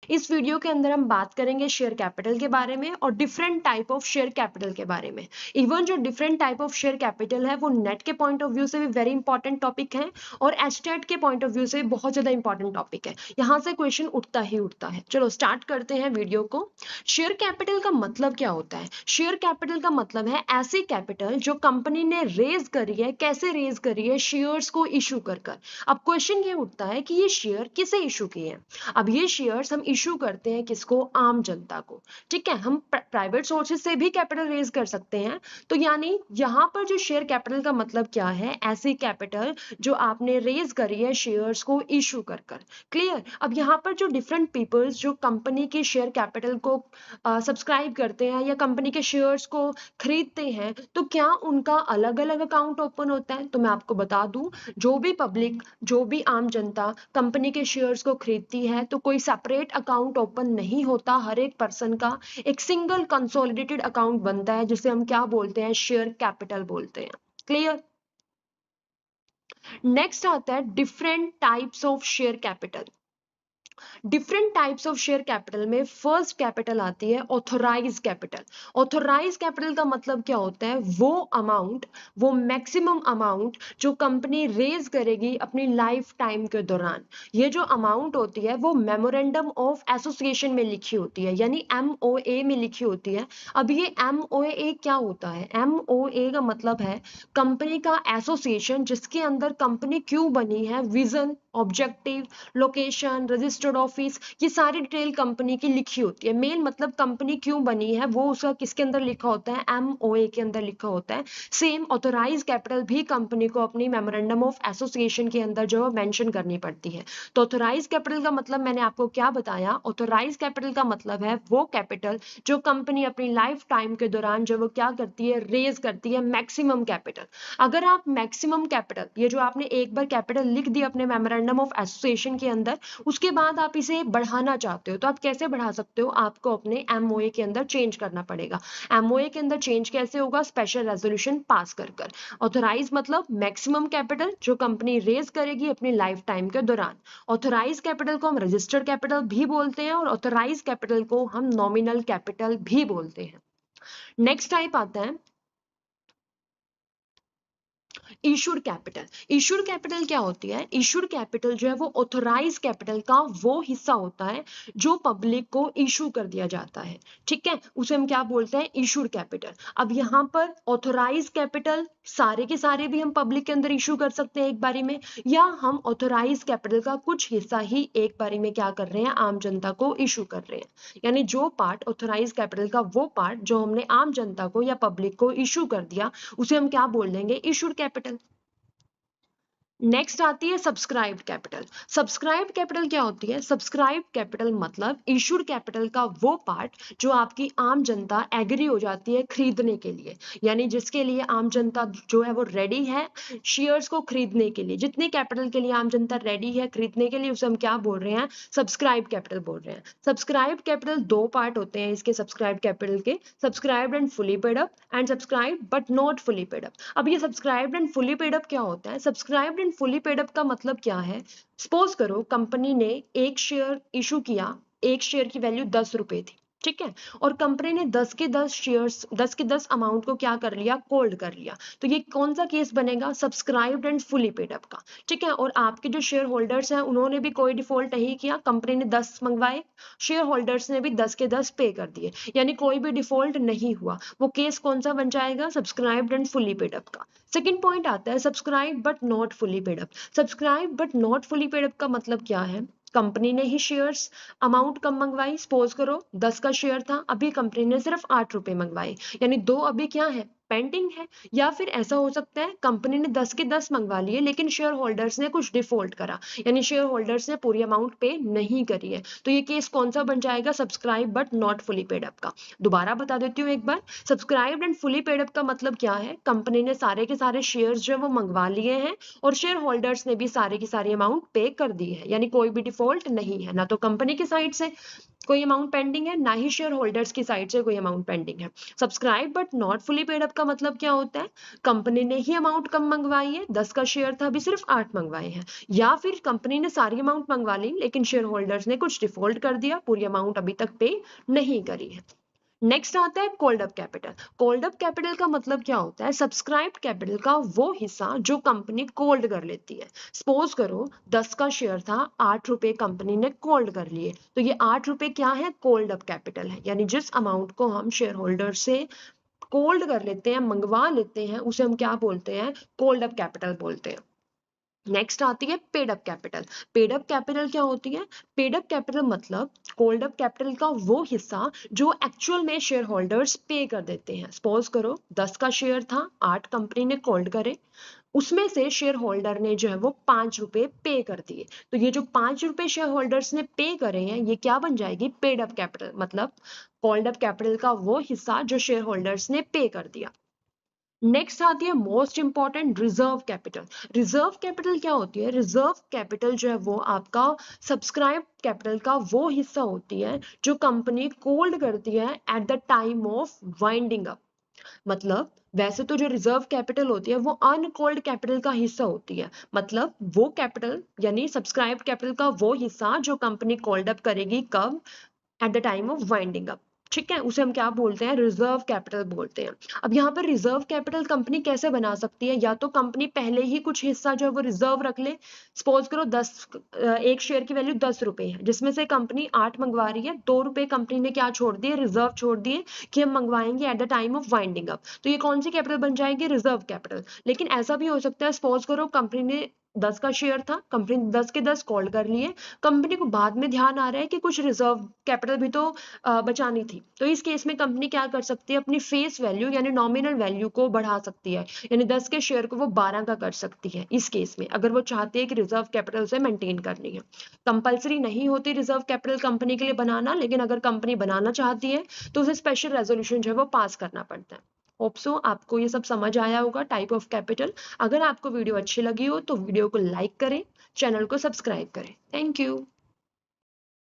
इस वीडियो के अंदर हम बात करेंगे शेयर कैपिटल के बारे में और different type of share capital के बारे में। इवन जो different type of share capital है वो नेट के पॉइंट ऑफ व्यू से भी वेरी इंपॉर्टेंट टॉपिक है और एचटेट के पॉइंट ऑफ व्यू से बहुत ज्यादा इंपॉर्टेंट टॉपिक है। यहाँ से क्वेश्चन उठता ही उठता है। चलो स्टार्ट करते हैं वीडियो को। शेयर कैपिटल का मतलब क्या होता है? शेयर कैपिटल का मतलब है ऐसी कैपिटल जो कंपनी ने रेज करी है। कैसे रेज करी है? शेयर्स को इशू कर कर। अब क्वेश्चन ये उठता है कि ये शेयर किसे इशू किए हैं। अब ये शेयर्स हम इशू करते हैं किसको? आम जनता को। ठीक है, हम प्राइवेट सोर्सेज से भी कैपिटल रेज कर सकते हैं। तो यानी यहाँ पर जो शेयर कैपिटल का मतलब क्या है? ऐसी कैपिटल जो आपने रेज करी है शेयर्स को इशू कर कर। क्लियर? अब यहाँ पर जो डिफरेंट पीपल्स जो कंपनी के शेयर कैपिटल को सब्सक्राइब करते हैं या कंपनी के शेयर्स को खरीदते हैं, तो क्या उनका अलग अलग अकाउंट ओपन होता है? तो मैं आपको बता दूं, जो भी पब्लिक, जो भी आम जनता कंपनी के शेयर्स को खरीदती है तो कोई सेपरेट अकाउंट ओपन नहीं होता। हर एक पर्सन का एक सिंगल कंसोलिडेटेड अकाउंट बनता है जिसे हम क्या बोलते हैं? शेयर कैपिटल बोलते हैं। क्लियर? नेक्स्ट आता है different types of share capital. Different types of share capital में फर्स्ट कैपिटल आती है ऑथोराइज कैपिटल। ऑथोराइज कैपिटल का मतलब क्या होता है? वो अमाउंट, वो मैक्सिमम अमाउंट जो कंपनी रेज करेगी अपनी लाइफ टाइम के दौरान। ये जो अमाउंट होती है वो मेमोरेंडम ऑफ एसोसिएशन में लिखी होती है, यानी MOA में लिखी होती है। अब ये MOA क्या होता है? MOA का मतलब है कंपनी का एसोसिएशन, जिसके अंदर कंपनी क्यों बनी है, vision, objective, location, registered office, ये सारी डिटेल कंपनी की लिखी होती है। मेन मतलब कंपनी क्यों बनी है वो उसका किसके अंदर लिखा होता है? MOA के अंदर लिखा होता है। सेम ऑथोराइज कैपिटल भी कंपनी को अपनी मेमोरेंडम ऑफ एसोसिएशन के अंदर जो मेंशन करनी पड़ती है। तो ऑथोराइज कैपिटल का मतलब मैंने आपको क्या बताया? ऑथोराइज कैपिटल का मतलब है वो कैपिटल जो कंपनी अपनी लाइफ टाइम के दौरान जो वो क्या करती है? रेज करती है मैक्सिमम कैपिटल। अगर आप मैक्सिमम कैपिटल, ये जो आपने एक बार कैपिटल लिख दी अपने मेमोरेंडम ऑफ एसोसिएशन के अंदर, उसके बाद आप इसे बढ़ाना चाहते हो तो आप कैसे बढ़ा सकते हो? आपको अपने MOA के अंदर चेंज करना पड़ेगा। MOA के अंदर चेंज कैसे होगा? स्पेशल रेजोल्यूशन पास कर कर। ऑथोराइज मतलब मैक्सिमम कैपिटल जो कंपनी रेज करेगी अपनी लाइफ टाइम के दौरान। ऑथोराइज कैपिटल को हम रजिस्टर्ड कैपिटल भी बोलते हैं और ऑथोराइज कैपिटल को हम नॉमिनल कैपिटल भी बोलते हैं। नेक्स्ट टाइप आता है इशूड कैपिटल। इशूड कैपिटल क्या होती है? इशूड कैपिटल जो है वो ऑथोराइज कैपिटल का वो हिस्सा होता है जो पब्लिक को इशू कर दिया जाता है। ठीक है, उसे हम क्या बोलते हैं? Issued capital. अब यहाँ पर ऑथोराइज कैपिटल सारे के सारे भी हम पब्लिक के अंदर इशू कर सकते हैं एक बारी में, या हम ऑथोराइज कैपिटल का कुछ हिस्सा ही एक बारी में क्या कर रहे हैं? आम जनता को इशू कर रहे हैं। यानी जो पार्ट ऑथोराइज कैपिटल का, वो पार्ट जो हमने आम जनता को या पब्लिक को इशू कर दिया, उसे हम क्या बोल देंगे? Issued capital. नेक्स्ट आती है सब्सक्राइब्ड कैपिटल। सब्सक्राइब्ड कैपिटल क्या होती है? सब्सक्राइब्ड कैपिटल मतलब इशूड कैपिटल का वो पार्ट जो आपकी आम जनता एग्री हो जाती है खरीदने के लिए, यानी जिसके लिए आम जनता जो है वो रेडी है शेयर्स को खरीदने के लिए। जितनी कैपिटल के लिए आम जनता रेडी है खरीदने के लिए उसे हम क्या बोल रहे हैं? सब्सक्राइब कैपिटल बोल रहे हैं। सब्सक्राइब कैपिटल दो पार्ट होते हैं इसके सब्सक्राइब कैपिटल के, subscribed and fully paid up and subscribed but not fully paid up. अब ये subscribed and fully paid up क्या होता है? Subscribed and fully paid up का मतलब क्या है? सपोज करो कंपनी ने एक शेयर इशू किया, एक शेयर की वैल्यू 10 रुपए थी। ठीक है, और कंपनी ने 10 के 10 शेयर्स, 10 के 10 अमाउंट को क्या कर लिया? कोल्ड कर लिया। तो ये कौन सा केस बनेगा? Subscribed and fully paid up का। ठीक है, और आपके जो शेयर होल्डर्स हैं उन्होंने भी कोई डिफॉल्ट नहीं किया, कंपनी ने 10 मंगवाए, शेयर होल्डर्स ने भी 10 के 10 पे कर दिए, यानी कोई भी डिफॉल्ट नहीं हुआ। वो केस कौन सा बन जाएगा? Subscribed and fully paid up का। सेकंड पॉइंट आता है subscribe but not fully paid up. Subscribe but not fully paid up का मतलब क्या है? कंपनी ने ही शेयर्स अमाउंट कम मंगवाई, सपोज करो 10 का शेयर था, अभी कंपनी ने सिर्फ 8 रुपए मंगवाए, यानी 2 अभी क्या है? पेंडिंग है। या फिर ऐसा हो सकता है कंपनी ने 10 के 10 मंगवा लिए लेकिन शेयर होल्डर्स ने कुछ डिफॉल्ट करा, यानी शेयर होल्डर्स ने पूरी अमाउंट पे नहीं करी है। तो ये केस कौन सा बन जाएगा? Subscribe but not fully paid up का। दोबारा बता देती हूँ एक बार, subscribed and fully paid up का मतलब क्या है? कंपनी ने सारे के सारे शेयर्स जो है वो मंगवा लिए हैं और शेयर होल्डर्स ने भी सारे की सारी अमाउंट पे कर दी है, यानी कोई भी डिफॉल्ट नहीं है, ना तो कंपनी की साइड से कोई अमाउंट पेंडिंग है, ना ही शेयर होल्डर्स की साइड से कोई अमाउंट पेंडिंग है। Subscribe but not fully paid up का मतलब क्या होता है, कंपनी ने ही अमाउंट कम मंगवाई है, 10 का शेयर था, अभी सिर्फ 8 मंगवाए हैं, या फिर कंपनी ने सारी अमाउंट मंगवा ली लेकिन शेयर होल्डर्स ने कुछ डिफॉल्ट कर दिया, पूरी अमाउंट अभी तक पे नहीं करी है। नेक्स्ट आता है called up capital. Called up capital का मतलब क्या होता है, सब्सक्राइब्ड कैपिटल का वो हिस्सा जो कंपनी कॉल्ड कर लेती है। सपोज करो 10 का शेयर था, 8 रुपए कंपनी ने कॉल्ड कर लिए, तो ये 8 रुपए क्या है, कॉल्ड अप कैपिटल है, यानी जिस अमाउंट को हम शेयर होल्डर से कॉल्ड कर लेते हैं, मंगवा लेते हैं, उसे हम क्या बोलते हैं, कॉल्ड अप कैपिटल बोलते हैं। नेक्स्ट आती है paid up capital. Paid up capital क्या होती है, पेड अप कैपिटल मतलब कॉल्ड अप कैपिटल का वो हिस्सा जो एक्चुअल में शेयर होल्डर्स पे कर देते हैं। सपोज करो 10 का शेयर था, 8 कंपनी ने कॉल्ड करे, उसमें से शेयर होल्डर ने जो है वो 5 रुपए पे कर दिए, तो ये जो 5 रुपए शेयर होल्डर्स ने पे करे हैं ये क्या बन जाएगी, पेड अप कैपिटल, मतलब कॉल्ड अप कैपिटल का वो हिस्सा जो शेयर होल्डर्स ने पे कर दिया। नेक्स्ट आती है most important reserve capital. Reserve capital क्या होती है, रिजर्व कैपिटल जो है वो आपका सब्सक्राइब कैपिटल का वो हिस्सा होती है जो कंपनी कोल्ड करती है eight the time of winding up. मतलब वैसे तो जो रिजर्व कैपिटल होती है वो अनकॉल्ड कैपिटल का हिस्सा होती है, मतलब वो कैपिटल यानी सब्सक्राइब कैपिटल का वो हिस्सा जो कंपनी कॉल्ड अप करेगी, कब, eight the time of winding up. ठीक है, उसे हम क्या बोलते हैं, रिजर्व कैपिटल बोलते हैं। अब यहाँ पर रिजर्व कैपिटल कंपनी कैसे बना सकती है, या तो कंपनी पहले ही कुछ हिस्सा जो है वो रिजर्व रख ले। सपोज करो 10 एक शेयर की वैल्यू 10 रुपए है, जिसमें से कंपनी 8 मंगवा रही है, 2 रुपए कंपनी ने क्या छोड़ दिए, रिजर्व छोड़ दिए कि हम मंगवाएंगे at the time of winding up, तो ये कौन सी कैपिटल बन जाएगी, रिजर्व कैपिटल। लेकिन ऐसा भी हो सकता है, सपोज करो कंपनी ने 10 का शेयर था, कंपनी 10 के 10 कॉल कर लिए, कंपनी को बाद में ध्यान आ रहा है कि कुछ रिजर्व कैपिटल भी तो बचानी थी, तो इस केस में कंपनी क्या कर सकती है, अपनी फेस वैल्यू यानी नॉमिनल वैल्यू को बढ़ा सकती है, यानी 10 के शेयर को वो 12 का कर सकती है इस केस में, अगर वो चाहती है कि रिजर्व कैपिटल से मेंटेन करनी है। कंपलसरी नहीं होती रिजर्व कैपिटल कंपनी के लिए बनाना, लेकिन अगर कंपनी बनाना चाहती है तो उसे स्पेशल रेजोल्यूशन जो है वो पास करना पड़ता है। होप सो आपको ये सब समझ आया होगा, टाइप ऑफ कैपिटल। अगर आपको वीडियो अच्छी लगी हो तो वीडियो को लाइक करें, चैनल को सब्सक्राइब करें। Thank you.